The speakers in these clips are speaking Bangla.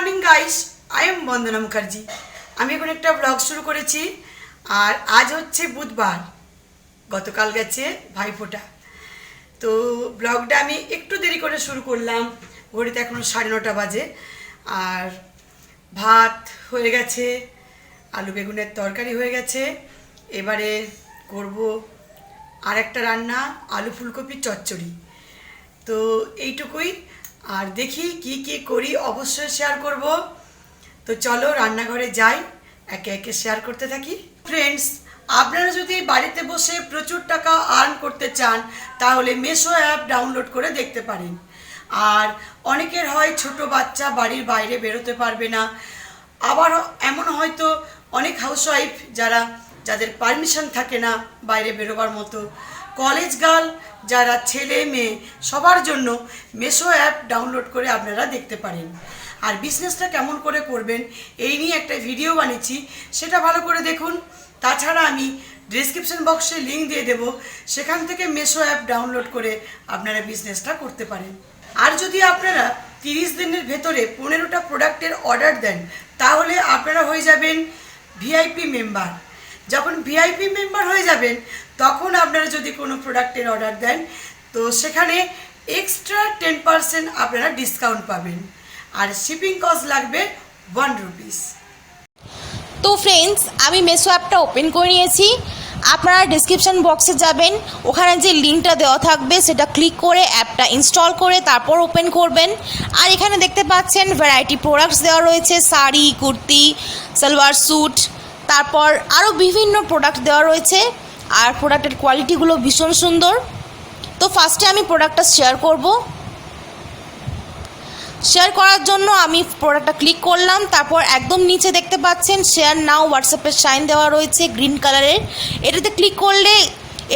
মর্নিং গাইস, আই এম বন্দনা মুখার্জি। আমি এখন একটা ব্লগ শুরু করেছি। আর আজ হচ্ছে বুধবার, গতকাল গেছে ভাইফোঁটা। তো ব্লগটা আমি একটু দেরি করে শুরু করলাম, ঘড়িতে এখনও 9:30 বাজে। আর ভাত হয়ে গেছে, আলু বেগুনের তরকারি হয়ে গেছে। এবারে করব আর একটা রান্না, আলু ফুলকপির চচ্চড়ি। তো এইটুকুই। আর দেখি কি কি করি, অবশ্যই শেয়ার করব। তো চলো রান্নাঘরে যাই, একে একে শেয়ার করতে থাকি। ফ্রেন্ডস, আপনারা যদি বাড়িতে বসে প্রচুর টাকা আর্ন করতে চান তাহলে মেশো অ্যাপ ডাউনলোড করে দেখতে পারেন। আর অনেকের হয় ছোট বাচ্চা, বাড়ির বাইরে বেরোতে পারবে না। আবার এমন হয়তো অনেক হাউসওয়াইফ যাদের পারমিশন থাকে না বাইরে বেরোবার মতো, কলেজ গার্ল যারা, ছেলে মেয়ে সবার জন্য মেশো অ্যাপ ডাউনলোড করে আপনারা দেখতে পারেন। আর বিজনেসটা কেমন করে করবেন এই নিয়ে একটা ভিডিও বানিয়েছি, সেটা ভালো করে দেখুন। তাছাড়া আমি ডেসক্রিপশন বক্সে লিঙ্ক দিয়ে দেব, সেখান থেকে মেশো অ্যাপ ডাউনলোড করে আপনারা বিজনেসটা করতে পারেন। আর যদি আপনারা 30 দিনের ভেতরে 15টা প্রোডাক্টের অর্ডার দেন তাহলে আপনারা হয়ে যাবেন ভিআইপি মেম্বার। যখন ভিআইপি মেম্বার হয়ে যাবেন তখন আপনারা যদি কোনো প্রোডাক্টের অর্ডার দেন তো সেখানে এক্সট্রা 10% আপনারা ডিসকাউন্ট পাবেন। আর শিপিং কস্ট লাগবে 1 রুপিস। তো ফ্রেন্ডস, আমি মেশো অ্যাপটা ওপেন করে নিয়েছি। আপনারা ডিসক্রিপশান বক্সে যাবেন, ওখানে যে লিঙ্কটা দেওয়া থাকবে সেটা ক্লিক করে অ্যাপটা ইনস্টল করে তারপর ওপেন করবেন। আর এখানে দেখতে পাচ্ছেন ভ্যারাইটি প্রোডাক্টস দেওয়া রয়েছে, শাড়ি, কুর্তি, সালোয়ার স্যুট, তারপর আরও বিভিন্ন প্রোডাক্ট দেওয়া রয়েছে। আর প্রোডাক্টের কোয়ালিটিগুলো ভীষণ সুন্দর। তো ফার্স্টে আমি প্রোডাক্টটা শেয়ার করব। শেয়ার করার জন্য আমি প্রোডাক্টটা ক্লিক করলাম। তারপর একদম নিচে দেখতে পাচ্ছেন শেয়ার নাও হোয়াটসঅ্যাপের সাইন দেওয়া রয়েছে গ্রিন কালারের। এটাতে ক্লিক করলে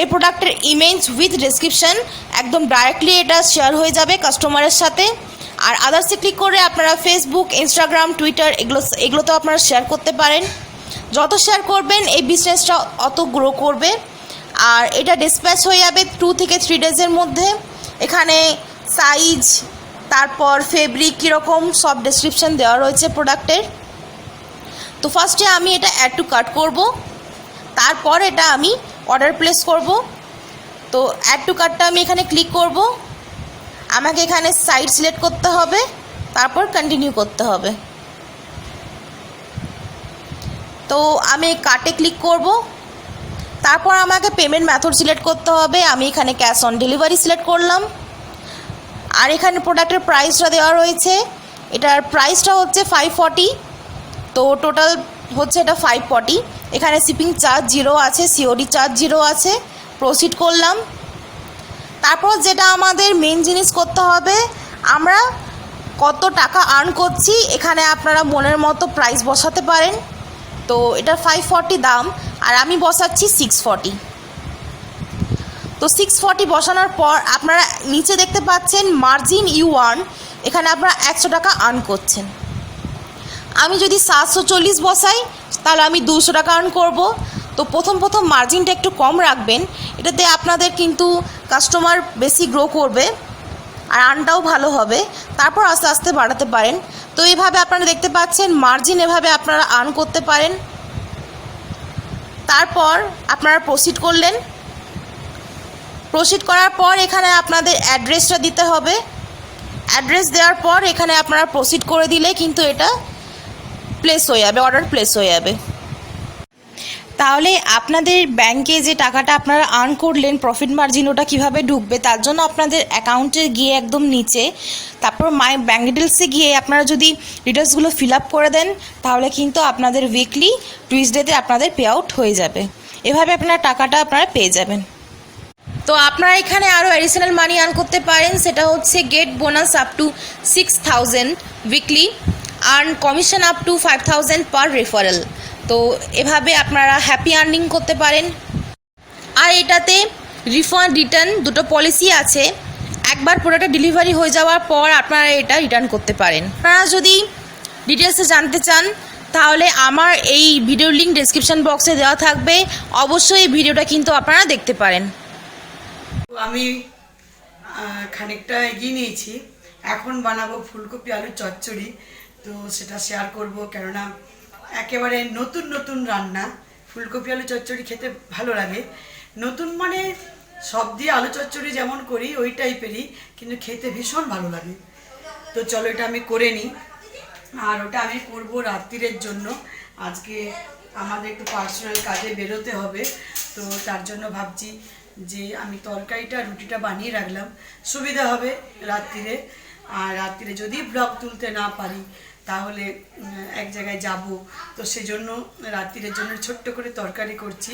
এই প্রোডাক্টের ইমেজ উইথ ডেসক্রিপশান একদম ডাইরেক্টলি এটা শেয়ার হয়ে যাবে কাস্টমারের সাথে। আর আদার্সে ক্লিক করে আপনারা ফেসবুক, ইনস্টাগ্রাম, টুইটার এগুলোতেও আপনারা শেয়ার করতে পারেন। যত শেয়ার করবেন এই বিজনেসটা অত গ্রো করবে। আর এটা ডিসপ্যাচ হয়ে যাবে 2 থেকে 3 ডেজের মধ্যে। এখানে সাইজ, তারপর ফেব্রিক কীরকম সব ডেসক্রিপশান দেওয়া রয়েছে প্রোডাক্টের। তো ফার্স্টে আমি এটা অ্যাড টু কার্ট করব, তারপর এটা আমি অর্ডার প্লেস করব। তো অ্যাড টু কার্টটা আমি এখানে ক্লিক করব। আমাকে এখানে সাইট সিলেক্ট করতে হবে, তারপর কন্টিনিউ করতে হবে। তো আমি কার্টে ক্লিক করব। তারপর আমাকে পেমেন্ট মেথড সিলেক্ট করতে হবে। আমি এখানে ক্যাশ অন ডেলিভারি সিলেক্ট করলাম। আর এখানে প্রোডাক্টের প্রাইসটা দেওয়া রয়েছে, এটার প্রাইসটা হচ্ছে 540। তো টোটাল হচ্ছে এটা 540। এখানে শিপিং চার্জ 0 আছে, সিওডি চার্জ 0 আছে। প্রসিড করলাম। তারপর যেটা আমাদের মেন জিনিস করতে হবে, আমরা কত টাকা আর্ন করছি এখানে আপনারা মনের মতো প্রাইস বসাতে পারেন। তো এটা 540 দাম, আর আমি বসাচ্ছি 640। তো 640 বসানোর পর আপনারা নিচে দেখতে পাচ্ছেন মার্জিন ইউ আর্ন, এখানে আপনারা 100 টাকা আর্ন করছেন। আমি যদি 740 বসাই তাহলে আমি 200 টাকা আর্ন করব। তো প্রথম মার্জিনটা একটু কম রাখবেন, এটাতে আপনাদের কিন্তু কাস্টমার বেশি গ্রো করবে আর আর্নটাও ভালো হবে। তারপর আস্তে আস্তে বাড়াতে পারেন। তো এইভাবে আপনারা দেখতে পাচ্ছেন মার্জিন এভাবে আপনারা আর্ন করতে পারেন। তারপর আপনারা প্রসিড করলেন। প্রসিড করার পর এখানে আপনাদের অ্যাড্রেসটা দিতে হবে। অ্যাড্রেস দেওয়ার পর এখানে আপনারা প্রসিড করে দিলে কিন্তু এটা প্লেস হয়ে যাবে, অর্ডার প্লেস হয়ে যাবে। তাহলে আপনাদের ব্যাংকে যে টাকাটা আপনারা আর্ন করলেন প্রফিট মার্জিন, ওটা কীভাবে ঢুকবে তার জন্য আপনাদের অ্যাকাউন্টে গিয়ে একদম নিচে, তারপর মাই ব্যাঙ্ক ডিটেলসে গিয়ে আপনারা যদি ডিটেলসগুলো ফিল আপ করে দেন তাহলে কিন্তু আপনাদের উইকলি টুইসডেতে আপনাদের পে আউট হয়ে যাবে। এভাবে আপনার টাকাটা আপনারা পেয়ে যাবেন। তো আপনারা এখানে আরও অ্যাডিশনাল মানি আর্ন করতে পারেন, সেটা হচ্ছে gate bonus up to 6000 weekly, earn commission up to 5000 per referral. তো এভাবে আপনারা হ্যাপি আর্নিং করতে পারেন। আর এটাতে রিফান্ড রিটার্ন দুটো পলিসি আছে। একবার প্রোডাক্টের ডেলিভারি হয়ে যাওয়ার পর আপনারা এটা রিটার্ন করতে পারেন। আপনারা যদি ডিটেলসে জানতে চান তাহলে আমার এই ভিডিওর লিঙ্ক ডেসক্রিপশন বক্সে দেওয়া থাকবে, অবশ্যই এই ভিডিওটা কিন্তু আপনারা দেখতে পারেন। আমি খানিকটা এগিয়ে নিয়েছি, এখন বানাবো ফুলকপি আলু চচ্চড়ি। তো সেটা শেয়ার করব, কেননা একেবারে নতুন নতুন রান্না। ফুলকপি আলু চচ্চড়ি খেতে ভালো লাগে, নতুন মানে সব দিয়ে আলু চচ্চড়ি যেমন করি ওই টাইপেরই, কিন্তু খেতে ভীষণ ভালো লাগে। তো চলো এটা আমি করে নিই। আর ওটা আমি করব রাত্রিরের জন্য। আজকে আমাদের একটু পার্সোনাল কাজে বেরোতে হবে, তো তার জন্য ভাবছি যে আমি তরকারিটা রুটিটা বানিয়ে রাখলাম, সুবিধা হবে রাত্রিরে। আর রাত্রিরে যদি ব্লগ তুলতে না পারি তাহলে এক জায়গায় যাব, তো সেজন্য রাত্রিরের জন্য ছোট্ট করে তরকারি করছি।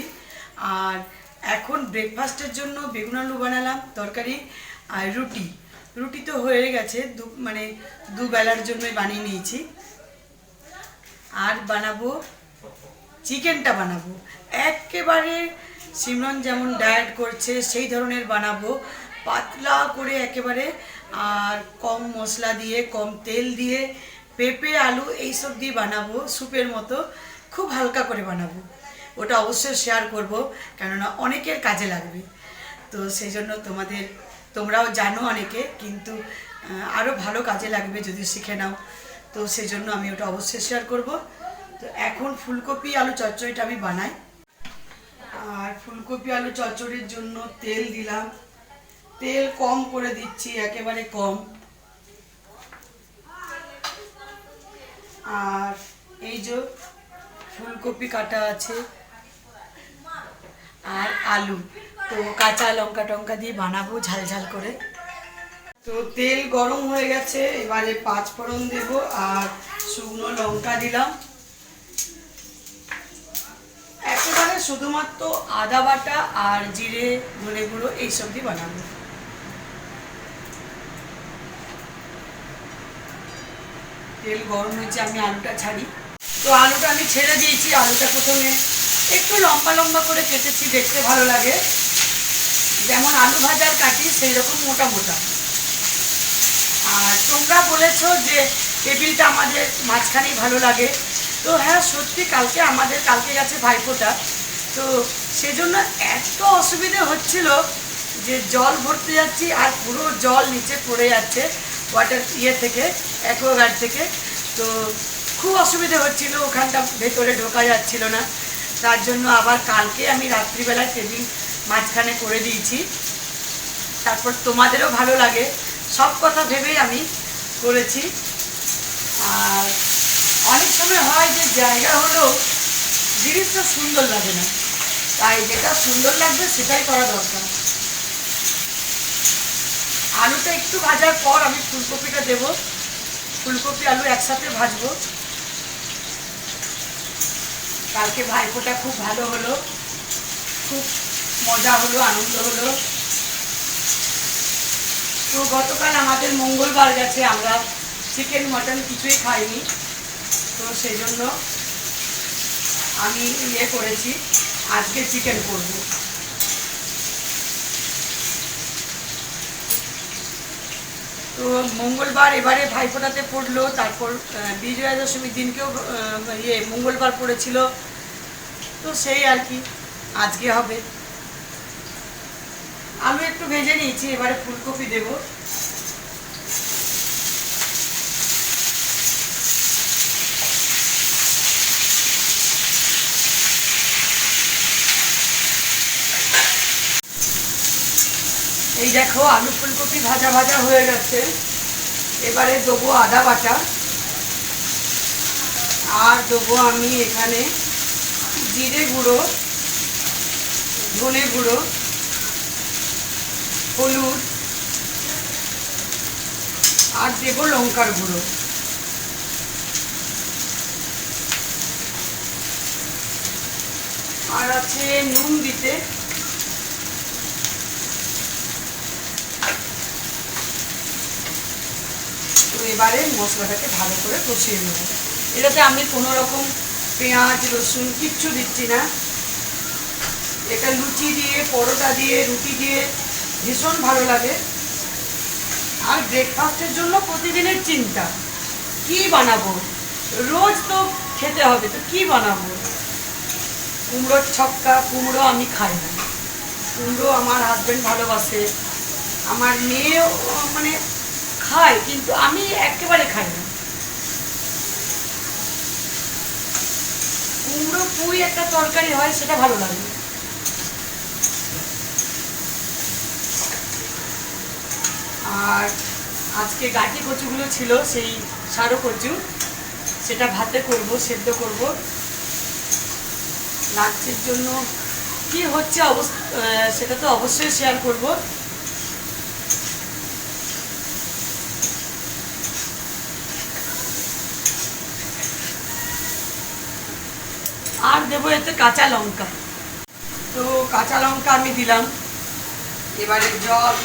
আর এখন ব্রেকফাস্টের জন্য বেগুন আলু বানালাম তরকারি, আর রুটি। রুটি তো হয়ে গেছে, মানে দুবেলার জন্যই বানিয়ে নিয়েছি। আর বানাবো চিকেনটা, বানাবো একেবারে সিমরন যেমন ডায়েট করছে সেই ধরনের বানাবো, পাতলা করে একেবারে, আর কম মশলা দিয়ে কম তেল দিয়ে পেঁপে আলু এইসব দিয়ে বানাবো, স্যুপের মতো খুব হালকা করে বানাবো। ওটা অবশ্যই শেয়ার করব, কেননা অনেকের কাজে লাগবে। তো সেই জন্য তোমরাও জানো অনেকে, কিন্তু আরও ভালো কাজে লাগবে যদি শিখে নাও। তো সেই জন্য আমি ওটা অবশ্যই শেয়ার করব। তো এখন ফুলকপি আলু চচ্চড়িটা আমি বানাই। আর ফুলকপি আলু চচ্চড়ির জন্য তেল দিলাম, তেল কম করে দিচ্ছি, একেবারে কম। আর এই যে ফুলকপি কাটা আছে আর আলু, তো কাঁচা লঙ্কা টঙ্কা দিয়ে বানাবো ঝাল ঝাল করে। তো তেল গরম হয়ে গেছে, এবারে 5 ফোড়ন দেব আর শুকনো লঙ্কা দিলাম। একেবারে শুধুমাত্র আদা বাটা আর জিরে ধনে গুঁড়ো এইসব দিয়ে বানাবো। তেল গরম হয়েছে, আমি আলুটা ছাড়ি। তো আলুটা আমি ছেড়ে দিয়েছি। আলুটা প্রথমে একটু লম্বা লম্বা করে কেটেছি, দেখতে ভালো লাগে, যেমন আলু ভাজার কাটি সেই রকম মোটা মোটা। আর তোমরা বলেছো যে টেবিলটা আমাদের মাঝখানেই ভালো লাগে, তো হ্যাঁ সত্যি কালকে গেছে ভাইফোঁটা, তো সেজন্য এত অসুবিধে হচ্ছিল যে জল ভরতে যাচ্ছি আর পুরো জল নিচে পড়ে যাচ্ছে ওয়াটার থেকে, অ্যাকোয়াগার্ড থেকে। তো খুব অসুবিধে হচ্ছিল, ওখানটা ভেতরে ঢোকা যাচ্ছিল না। তার জন্য আবার কালকে আমি রাত্রিবেলায় টেবিল মাঝখানে করে দিয়েছি, তারপর তোমাদেরও ভালো লাগে সব কথা ভেবেই আমি করেছি। আর অনেক সময় হয় যে জায়গা হলেও জিনিসটা সুন্দর লাগে না, তাই যেটা সুন্দর লাগবে সেটাই করা দরকার। আলুটা একটু ভাজার পর আমি ফুলকপিটা দেব, ফুলকপি আলু একসাথে ভাজবো। কালকে ভাইফোঁটা খুব ভালো হলো, খুব মজা হলো, আনন্দ হলো। তো গতকাল আমাদের মঙ্গলবার গেছে, আমরা চিকেন মটন কিছুই খাইনি, তো সেই জন্য আমি করেছি, আজকে চিকেন করব। তো মঙ্গলবার এবারে ভাইফোঁটাতে পড়লো, তারপর বিজয়া দশমীর দিনকেও মঙ্গলবার পড়েছিল, তো সেই আর কি আজকে হবে। আলু একটু ভেজে নিয়েছি, এবারে ফুলকপি দেব। এই দেখো আলু ফুলকপি ভাজা ভাজা হয়ে গেছে, এবারে দেবো আদা বাটা, আর দেবো আমি এখানে জিরে গুঁড়ো, ধনে গুঁড়ো, হলুদ, আর দেবো লঙ্কার গুঁড়ো। আর আছে নুন দিতে। তো এবারে মশলাটাকে ভালো করে কষিয়ে নেব। এটাতে আমি কোনো রকম পেঁয়াজ রসুন কিচ্ছু দিচ্ছি না। এটা লুচি দিয়ে, পরোটা দিয়ে, রুটি দিয়ে ভীষণ ভালো লাগে। আর ব্রেকফাস্টের জন্য প্রতিদিনের চিন্তা, কি বানাবো, রোজ তো খেতে হবে, তো কি বানাবো। কুমড়োর ছক্কা, কুমড়ো আমি খাই না, কুমড়ো আমার হাজব্যান্ড ভালোবাসে, আমার মেয়েও মানে খায়, কিন্তু আমি একেবারে খাই না। কুমড়ো পুঁই একটা তরকারি হয়, সেটা ভালো লাগে। আর আজকে গাঁটি কচুগুলো ছিল, সেই সারো কচু, সেটা ভাতে করব, সেদ্ধ করব। লাঞ্চের জন্য কি হচ্ছে সেটা তো অবশ্যই শেয়ার করব। আর দেবো এতে কাঁচা লঙ্কা। তো কাঁচা লঙ্কা আমি দিলাম। এবারে জল,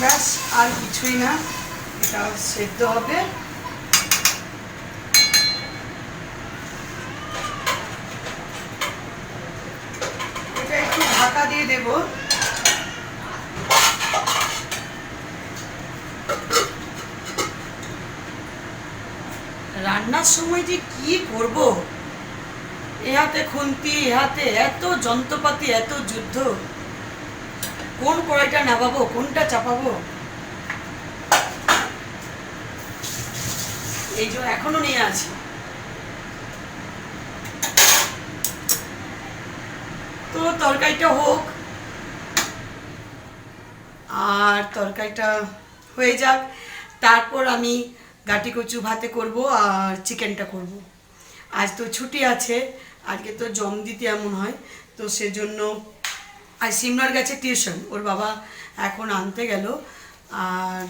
ব্যাস, আর কিছুই না, এটা সেদ্ধ হবে। এটা একটু ঢাকা দিয়ে দেব। রান্নার সময় যে কি করব, এ হাতে খুন্তি, এ হাতে এত যন্ত্রপাতি, এত যুদ্ধ, কোন কড়াইটা নামাবো, কোনটা চাপাবো, এই যে এখনো নিয়ে আছি। তো তরকারিটা হোক, আর তরকারিটা হয়ে যাক, তারপর আমি গাঁটি কচু ভাতে করব আর চিকেনটা করব। আজ তো ছুটি আছে, আজকে তো জম দিতে এমন হয়, তো সেজন্য আর সিমরার গেছে টিউশন, ওর বাবা এখন আনতে গেল। আর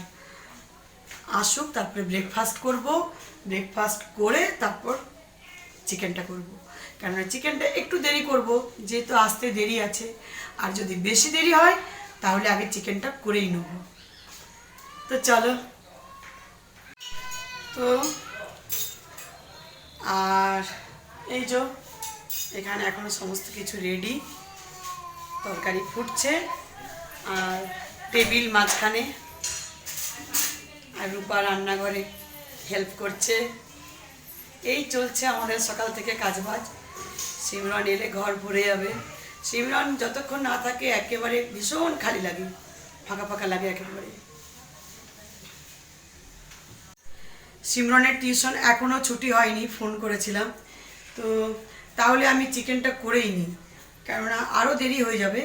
আসুক, তারপরে ব্রেকফাস্ট করব, ব্রেকফাস্ট করে তারপর চিকেনটা করব। কেননা চিকেনটা একটু দেরি করব, যেহেতু আসতে দেরি আছে। আর যদি বেশি দেরি হয় তাহলে আগে চিকেনটা করেই নেব। তো চলো। তো আর এই যে এখানে এখনো সমস্ত কিছু রেডি, তরকারি ফুটছে, আর টেবিল মাঝখানে, আর রূপা রান্নাঘরে হেল্প করছে। এই চলছে আমাদের সকাল থেকে কাজবাজ। সিমরন এলে ঘর ভরে যাবে। সিমরন যতক্ষণ না থাকে একেবারে ভীষণ খালি লাগে, ফাঁকা ফাঁকা লাগে একেবারে। সিমরনের টিউশন এখনও ছুটি হয়নি, ফোন করেছিলাম। তো তাহলে আমি চিকেনটা করেই নিই, কেননা আরও দেরি হয়ে যাবে।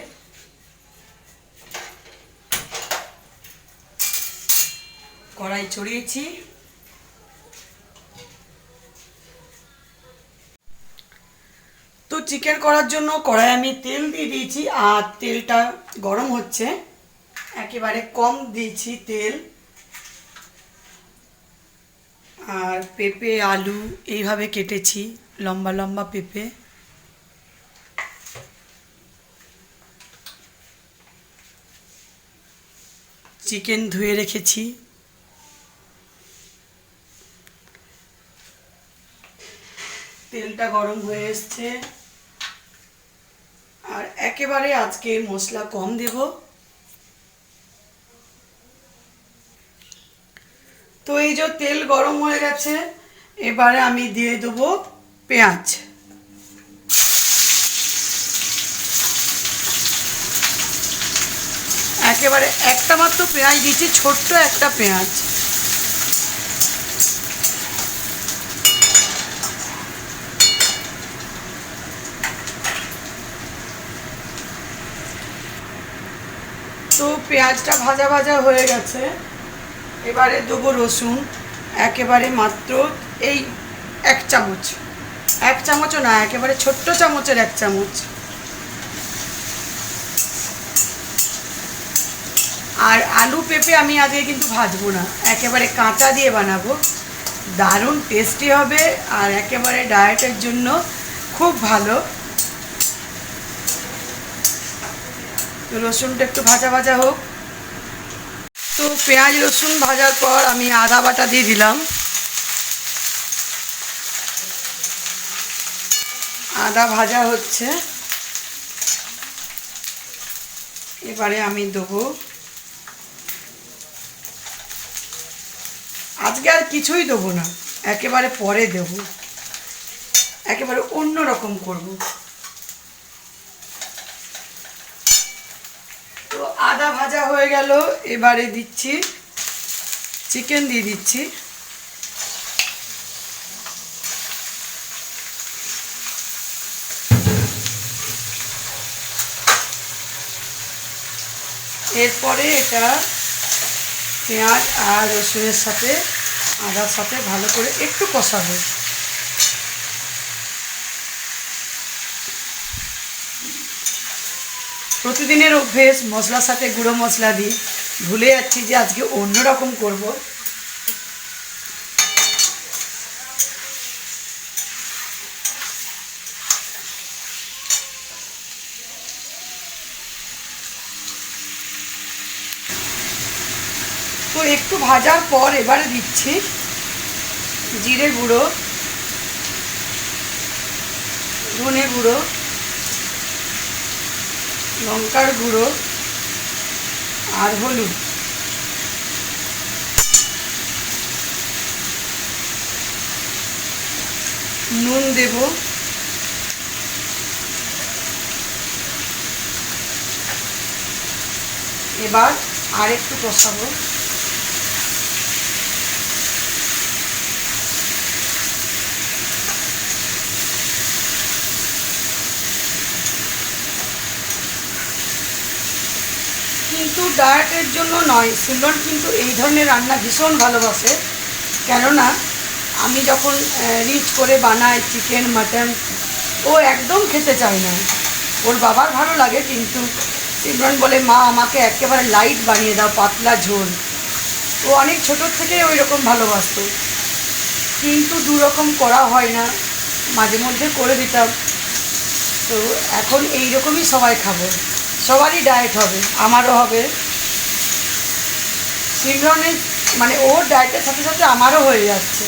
কড়াই চড়িয়েছি। তো চিকেন করার জন্য কড়াই আমি তেল দিয়ে দিয়েছি, আর তেলটা গরম হচ্ছে, একেবারে কম দিয়েছি তেল। আর পেঁপে আলু এইভাবে কেটেছি, লম্বা লম্বা পেঁপে। চিকেন ধুয়ে রেখেছি। তেলটা গরম হয়ে এসছে, আর একেবারে আজকে মশলা কম দেব। তো এই যে তেল গরম হয়ে গেছে, এবারে আমি দিয়ে দেবো পেঁয়াজ। একেবারে একটা মাত্র পেঁয়াজ দিয়েছি, ছোট্ট একটা পেঁয়াজ। তো পেঁয়াজটা ভাজা ভাজা হয়ে গেছে, এবারে দেবো রসুন, একেবারে মাত্র এই 1 চামচ, 1 চামচও না, একেবারে ছোট্ট চামচের 1 চামচ। আর আলু পেঁপে আমি আজকে কিন্তু ভাজবো না, একেবারে কাঁচা দিয়ে বানাবো, দারুণ টেস্টি হবে, আর একেবারে ডায়েটের জন্য খুব ভালো। তো রসুনটা একটু ভাজা ভাজা হোক। তো পেঁয়াজ রসুন ভাজার পর আমি আদা বাটা দিয়ে দিলাম। আদা ভাজা হচ্ছে, এবারে আমি দেবো, আজকে আর কিছুই দেবো না, একেবারে পরে দেবো, একেবারে অন্য রকম করব। তো আদা ভাজা হয়ে গেল, এবারে দিচ্ছি চিকেন, দিয়ে দিচ্ছি। এরপরে এটা পেঁয়াজ আর রসুনের সাথে আদার সাথে ভালো করে একটু কষাবো। প্রতিদিনের অভ্যেস মশলার সাথে গুঁড়ো মশলা দিই, ভুলে যাচ্ছি যে আজকে অন্যরকম করব। তো একটু ভাজার পর এবারে দিচ্ছি জিরে গুঁড়ো, ধনে গুঁড়ো, লঙ্কার গুঁড়ো আর হলুদ। নুন দেব, এবার আর একটু কষাবো। কিন্তু ডায়েটের জন্য নয়, সিমরন কিন্তু এই ধরনের রান্না ভীষণ ভালোবাসে। কেননা আমি যখন রিচ করে বানাই চিকেন মাটন, ও একদম খেতে চায় না। ওর বাবার ভালো লাগে, কিন্তু সিমরন বলে মা আমাকে একেবারে লাইট বানিয়ে দাও, পাতলা ঝোল। ও অনেক ছোটোর থেকে ওই রকম ভালোবাসতো, কিন্তু দুরকম করা হয় না, মাঝে মধ্যে করে দিতাম। তো এখন এই রকমই সবাই খাবো, সবারই ডায়েট হবে, আমারও হবে। সিমরনের মানে ওর ডায়েটের সাথে সাথে আমারও হয়ে যাচ্ছে।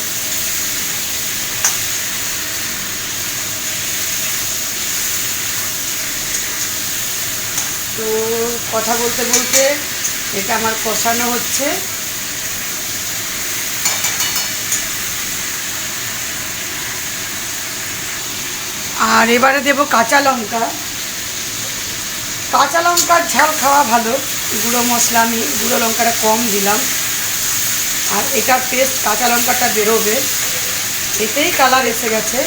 তো কথা বলতে বলতে এটা আমার কষানো হচ্ছে। আর এবারে দেব কাঁচা লঙ্কা। কাঁচা লঙ্কার ঝাল খাওয়া ভালো, গুঁড়ো মশলা আমি গুঁড়ো লঙ্কাটা কম দিলাম, আর এটার টেস্ট কাঁচা লঙ্কাটা বেরোবে, এতেই কালার এসে গেছে।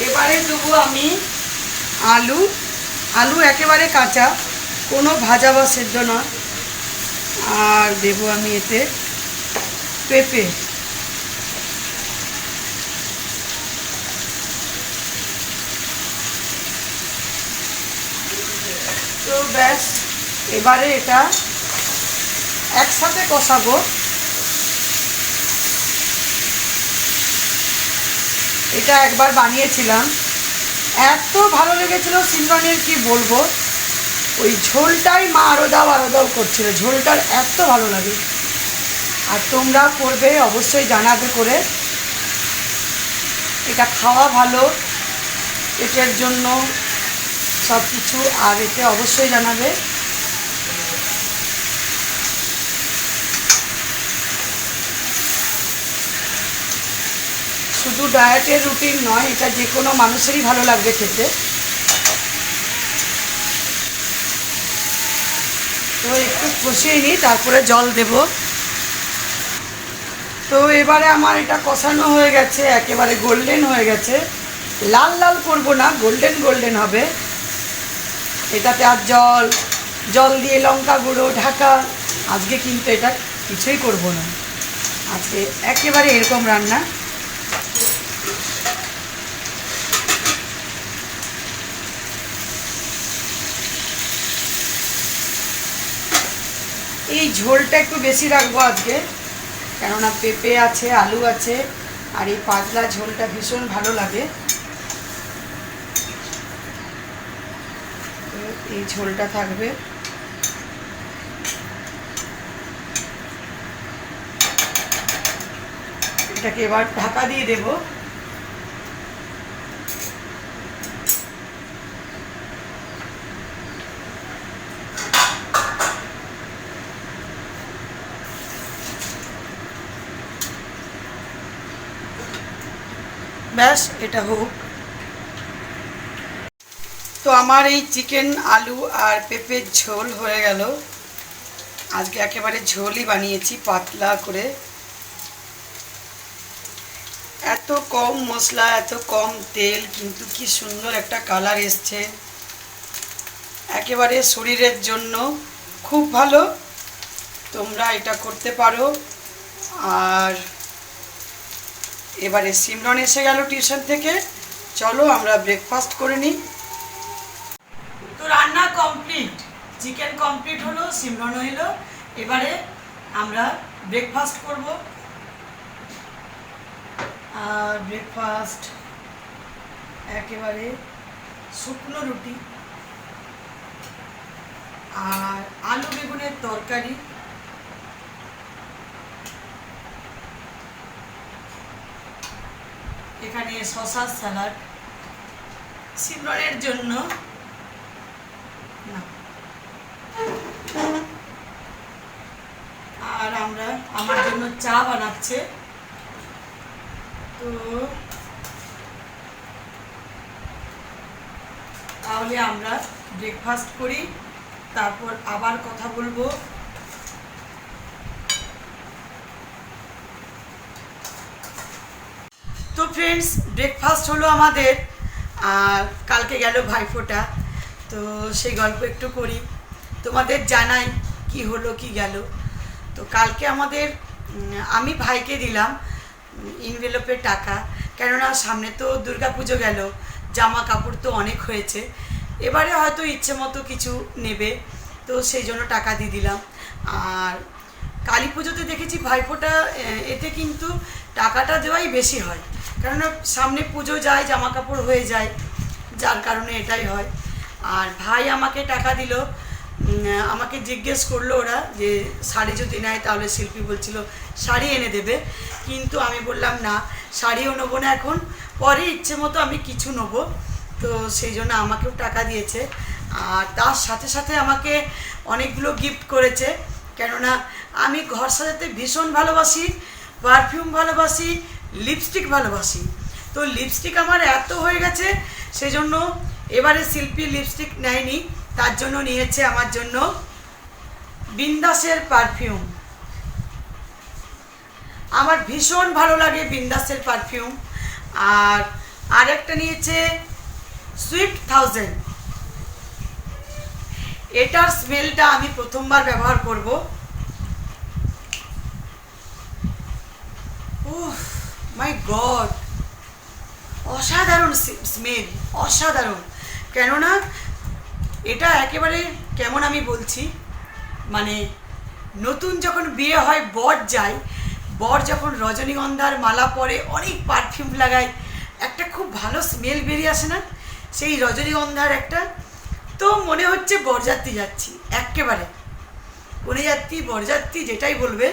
এবারে দেবো আমি আলু। আলু একেবারে কাঁচা, কোনো ভাজা বা সেদ্ধ নয়। আর দেবো আমি এতে পেঁপে। তো ব্যাস, এবারে এটা একসাথে কষাবো। এটা একবার বানিয়েছিলাম, এত ভালো লেগেছিল সিমরনের, কি বলবো। ওই ঝোলটাই মা আরো দাও করছিল, ঝোলটার এত ভালো লাগে। আর তোমরা করবে, অবশ্যই জানাবে করে। এটা খাওয়া ভালো পেটের জন্য, সব কিছু। আর এতে অবশ্যই জানাবে। শুধু ডায়েটের রুটিন নয়, এটা যে কোনো মানুষেরই ভালো লাগবে খেতে। তো একটু কষিয়ে নিই, তারপরে জল দেব। তো এবারে আমার এটা কষানো হয়ে গেছে, একেবারে গোল্ডেন হয়ে গেছে। লাল লাল করবো না, গোল্ডেন গোল্ডেন হবে। এটাতে আর জল দিয়ে লঙ্কা গুঁড়ো ঢাকা, আজকে কিন্তু এটা কিছুই করব না, আজকে একেবারে এরকম রান্না। এই ঝোলটা একটু বেশি রাখবো আজকে, কেননা পেঁপে আছে, আলু আছে, আর এই পাতলা ঝোলটা ভীষণ ভালো লাগে। এই ঝোলটা থাকবে। এটাকে এবার ঢাকা দিয়ে দেব। ব্যাস, এটা হোক। তো আমার এই চিকেন আলু আর পেঁপের ঝোল হয়ে গেল। আজকে একেবারে ঝোলই বানিয়েছি পাতলা করে। এত কম মশলা, এত কম তেল, কিন্তু কি সুন্দর একটা কালার এসছে। একেবারে শরীরের জন্য খুব ভালো, তোমরা এটা করতে পারো। আর এবারে সিমরন এসে গেল টিউশন থেকে, চলো আমরা ব্রেকফাস্ট করে নিই। তো রান্না কমপ্লিট, চিকেন কমপ্লিট হলো, সিমরন হইলো, এবারে আমরা ব্রেকফাস্ট করব। আর ব্রেকফাস্ট একেবারে শুকনো রুটি আর আলু বেগুনের তরকারি, এখানে শসার স্যালাড সিমরনের জন্য, আর আমার জন্য চা বানাচ্ছে। তো তাহলে আমরা ব্রেকফাস্ট করি, তারপর আবার কথা বলবো। তো ফ্রেন্ডস, ব্রেকফাস্ট হলো আমাদের, আর কালকে গেল ভাইফোঁটা, তো সেই গল্প একটু করি, তোমাদের জানাই কি হলো কি গেল। তো কালকে আমাদের আমি ভাইকে দিলাম ইনভেলপের টাকা, কেননা সামনে তো দুর্গাপুজো গেল, জামা কাপড় তো অনেক হয়েছে, এবারে হয়তো ইচ্ছে মতো কিছু নেবে, তো সেই জন্য টাকা দিয়ে দিলাম। আর কালী পুজোতে দেখেছি ভাইফোঁটা এতে কিন্তু টাকাটা দেওয়াই বেশি হয়, কেননা সামনে পুজো যায়, জামা কাপড় হয়ে যায়, যার কারণে এটাই হয়। আর ভাই আমাকে টাকা দিল, আমাকে জিজ্ঞেস করলো ওরা যে শাড়ি যদি নেয়, তাহলে শিল্পী বলছিল শাড়ি এনে দেবে, কিন্তু আমি বললাম না, শাড়িও নেবো না এখন, পরে ইচ্ছে মতো আমি কিছু নেবো। তো সেই জন্য আমাকেও টাকা দিয়েছে, আর তার সাথে সাথে আমাকে অনেকগুলো গিফট করেছে, কেননা আমি ঘর সাজাতে ভীষণ ভালোবাসি, পারফিউম ভালোবাসি, লিপস্টিক ভালোবাসি। তো লিপস্টিক আমার এত হয়ে গেছে, সেই জন্য এবারে শিল্পী লিপস্টিক নেয়নি, তার জন্য নিয়েছে আমার জন্য বিন্দাসের পারফিউম। আমার ভীষণ ভালো লাগে বিন্দাসের পারফিউম। আর একটা নিয়েছে সুইফট 1000, এটার স্মেলটা আমি প্রথমবার ব্যবহার করব। উফ মাই গড, অসাধারণ স্মেল, অসাধারণ। কেননা এটা একেবারে কেমন আমি বলছি, মানে নতুন যখন বিয়ে হয়, বর যায়, বর যখন রজনীগন্ধার মালা পরে অনেক পারফিউম লাগায়, একটা খুব ভালো স্মেল বেরিয়ে আসে না, সেই রজনীগন্ধার একটা। তো মনে হচ্ছে বরযাত্রী যাচ্ছি, একেবারে কনেযাত্রী বরযাত্রী যেটাই বলবে,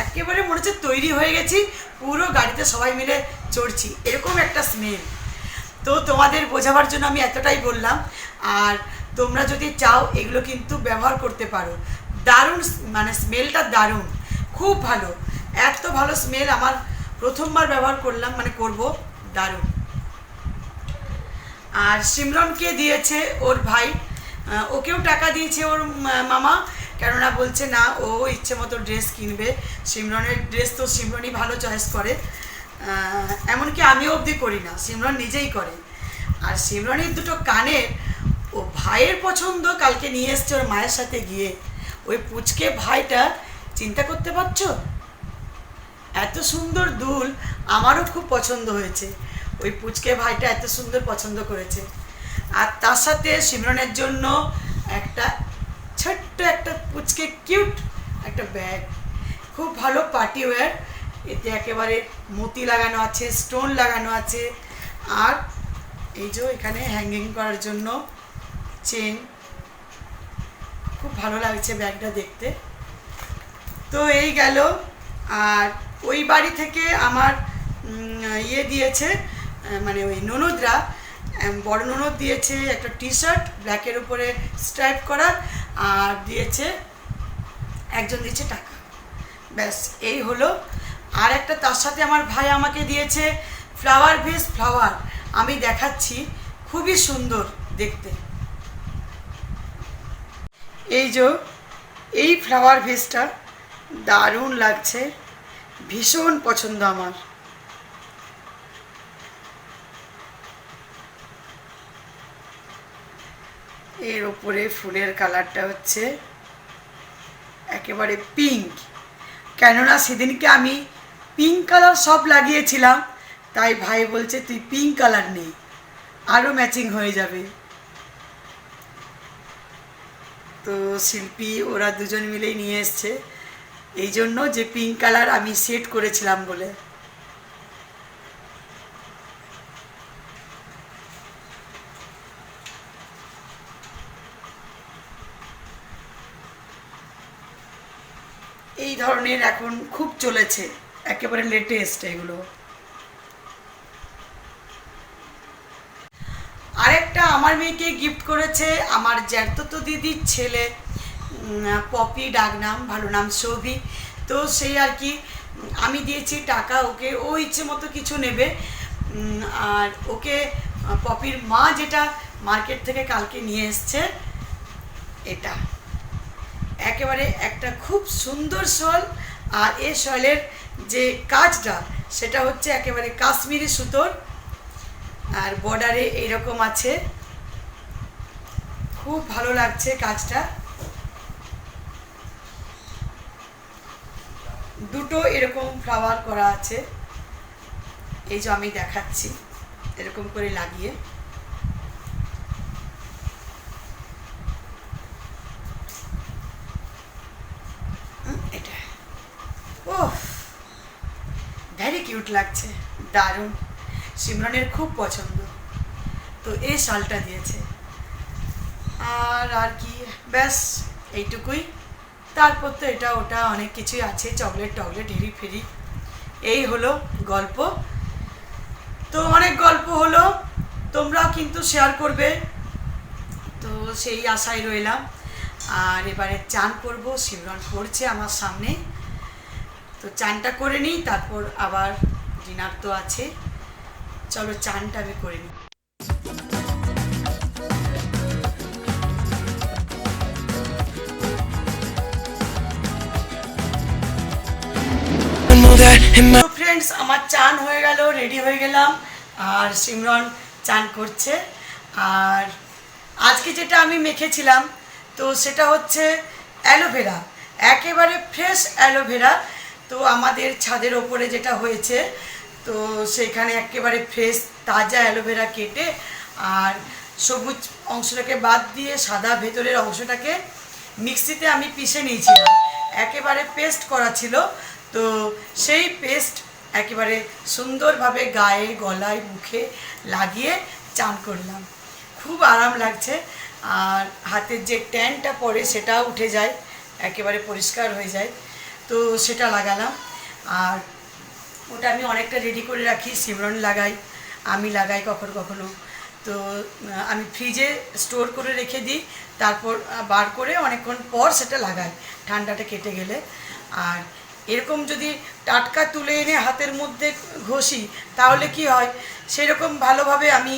একেবারে মনে হচ্ছে তৈরি হয়ে গেছি, পুরো গাড়িতে সবাই মিলে চড়ছি, এরকম একটা স্মেল। তো তোমাদের বোঝাবার জন্য আমি এতটাই বললাম। আর তোমরা যদি চাও এগুলো কিন্তু ব্যবহার করতে পারো, দারুণ, মানে স্মেলটা দারুণ, খুব ভালো, এত ভালো স্মেল আমার প্রথমবার ব্যবহার করলাম, মানে করব, দারুণ। আর সিমরনকে দিয়েছে ওর ভাই, ওকেও টাকা দিয়েছে ওর মামা, কেননা বলছে না ও ইচ্ছে মতো ড্রেস কিনবে, সিমরনের ড্রেস তো সিমরনই ভালো চয়েস করে, এমনকি আমিও অবধি করি না, সিমরন নিজেই করে। আর সিমরনের দুটো কানের ও ভাইয়ের পছন্দ, কালকে নিয়ে এসছে ওর মায়ের সাথে গিয়ে। ওই পুচকে ভাইটা, চিন্তা করতে পারছো, এত সুন্দর দুল, আমারও খুব পছন্দ হয়েছে, ওই পুচকে ভাইটা এত সুন্দর পছন্দ করেছে। আর তার সাথে সিমরনের জন্য একটা ছোট্ট একটা পুচকে কিউট একটা ব্যাগ, খুব ভালো পার্টি ওয়্যার, এতে একেবারে মতি লাগানো আছে, স্টোন লাগানো আছে, আর এই যে এখানে হ্যাঙ্গিং করার জন্য চেন, খুব ভালো লাগছে ব্যাগটা দেখতে। তো এই গেল। আর ওই বাড়ি থেকে আমার ইয়ে দিয়েছে, মানে ওই ননদরা, বড় ননদ দিয়েছে একটা টি শার্ট ব্ল্যাকের উপরে স্ট্রাইপ করা, আর দিয়েছে একজন দিয়েছে টাকা, ব্যাস এই হলো। আর একটা তার সাথে আমার ভাই আমাকে দিয়েছে ফ্লাওয়ার ভেস ফ্লাওয়ার, আমি দেখাচ্ছি, খুবই সুন্দর দেখতে। এই যে এই ফ্লাওয়ার ভেসটা দারুণ লাগছে, ভীষণ পছন্দ আমার। এর ওপরে ফুলের কালারটা হচ্ছে একেবারে পিঙ্ক, কেননা সেদিনকে আমি পিঙ্ক কালার সব লাগিয়েছিলাম, তাই ভাই বলছে তুই পিঙ্ক কালার নেই, আরও ম্যাচিং হয়ে যাবে। তো শিল্পী ওরা দুজন মিলেই নিয়ে এসছে, এই জন্য যে পিঙ্ক কালার আমি সেট করেছিলাম বলে। এই ধরনের এখন খুব চলেছে, একেবারে লেটেস্ট এগুলো। আরেকটা আমার মেয়েকে গিফট করেছে আমার জ্যাঠতো দিদির ছেলে, পপি ডাকনাম, ভালো নাম সৌভিক। তো সেই আর কি আমি দিয়েছি টাকা ওকে, ও ইচ্ছে মতো কিছু নেবে। আর ওকে পপির মা যেটা মার্কেট থেকে কালকে নিয়ে এসছে, এটা একেবারে একটা খুব সুন্দর শল। আর এই শলের যে কাজটা সেটা হচ্ছে একেবারে কাশ্মীরি সুতোর, আর বর্ডারে এইরকম আছে, খুব ভালো লাগছে কাজটা। দুটো এরকম ফ্লাওয়ার করা আছে, এই যে আমি দেখাচ্ছি এরকম করে লাগিয়ে। এটা ও ভেরি কিউট লাগছে, দারুণ, সিমরনের খুব পছন্দ। তো এই শালটা দিয়েছে, আর কি ব্যাস এইটুকুই। তারপর তো এটা ওটা অনেক কিছুই আছে, চকলেট টকলেট হেরি ফেরি, এই হলো গল্প। তো অনেক গল্প হলো, তোমরাও কিন্তু শেয়ার করবে, তো সেই আশায় রইলাম। আর এবারে চান করব, সিমরন পড়ছে আমার সামনে, তো চানটা করে নিই, তারপর আবার ডিনার তো আছে। চলো চানটা আমি করে নিই। তো ফ্রেন্ডস, আমার চান হয়ে গেল, রেডি হয়ে গেলাম, আর সিমরন চান করছে। আর আজকে যেটা আমি মেখেছিলাম, তো সেটা হচ্ছে অ্যালোভেরা, একেবারে ফ্রেশ অ্যালোভেরা। তো আমাদের ছাদের ওপরে যেটা হয়েছে, তো সেখানে একেবারে ফ্রেশ তাজা অ্যালোভেরা কেটে আর সবুজ অংশটাকে বাদ দিয়ে সাদা ভেতরের অংশটাকে মিক্সিতে আমি পিষে নিয়েছিলাম, একেবারে পেস্ট করা ছিল। তো সেই পেস্ট একেবারে সুন্দরভাবে গায়ে গলায় মুখে লাগিয়ে চান করলাম, খুব আরাম লাগছে। আর হাতের যে ট্যানটা পড়ে সেটাও উঠে যায়, একেবারে পরিষ্কার হয়ে যায়। তো সেটা লাগালাম, আর ওটা আমি অনেকটা রেডি করে রাখি, সিমরন লাগাই, আমি লাগাই কখনো কখনো। তো আমি ফ্রিজে স্টোর করে রেখে দিই, তারপর বার করে অনেকক্ষণ পর সেটা লাগাই, ঠান্ডাটা কেটে গেলে। আর এরকম যদি টাটকা তুলে এনে হাতের মধ্যে ঘষি, তাহলে কি হয়, সেরকম ভালোভাবে আমি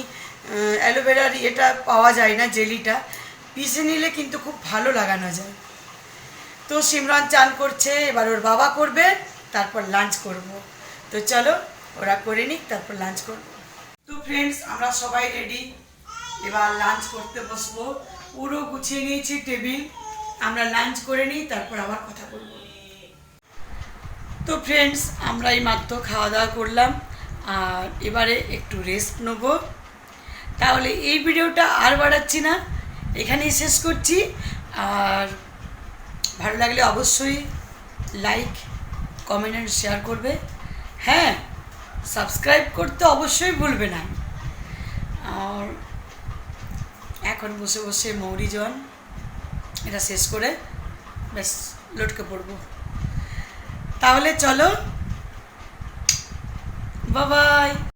অ্যালোভেরার এটা পাওয়া যায় না, জেলিটা পিষে নিলে কিন্তু খুব ভালো লাগানো যায়। তো সিমরান চান করছে, এবার ওর বাবা করবে, তারপর লাঞ্চ করব। তো চলো ওরা করে নিক, তারপর লাঞ্চ করব। তো ফ্রেন্ডস, আমরা সবাই রেডি, এবার লাঞ্চ করতে বসবো। পুরো গুছিয়ে নিয়েছি টেবিল, আমরা লাঞ্চ করে নিই, তারপর আবার কথা বলবো। তো ফ্রেন্ডস, আমরা এই মাত্র খাওয়া দাওয়া করলাম, আর এবারে একটু রেস্ট নেব। তাহলে এই ভিডিওটা আর বাড়াচ্ছি না, এখানেই শেষ করছি। আর ভালো লাগলে অবশ্যই লাইক কমেন্ট অ্যান্ড শেয়ার করবে। হ্যাঁ, সাবস্ক্রাইব করতে অবশ্যই ভুলবে না। আর এখন বসে বসে মৌরি জন এটা শেষ করে ব্যাস লটকে পড়বো। তাহলে চলো, বাই বাই।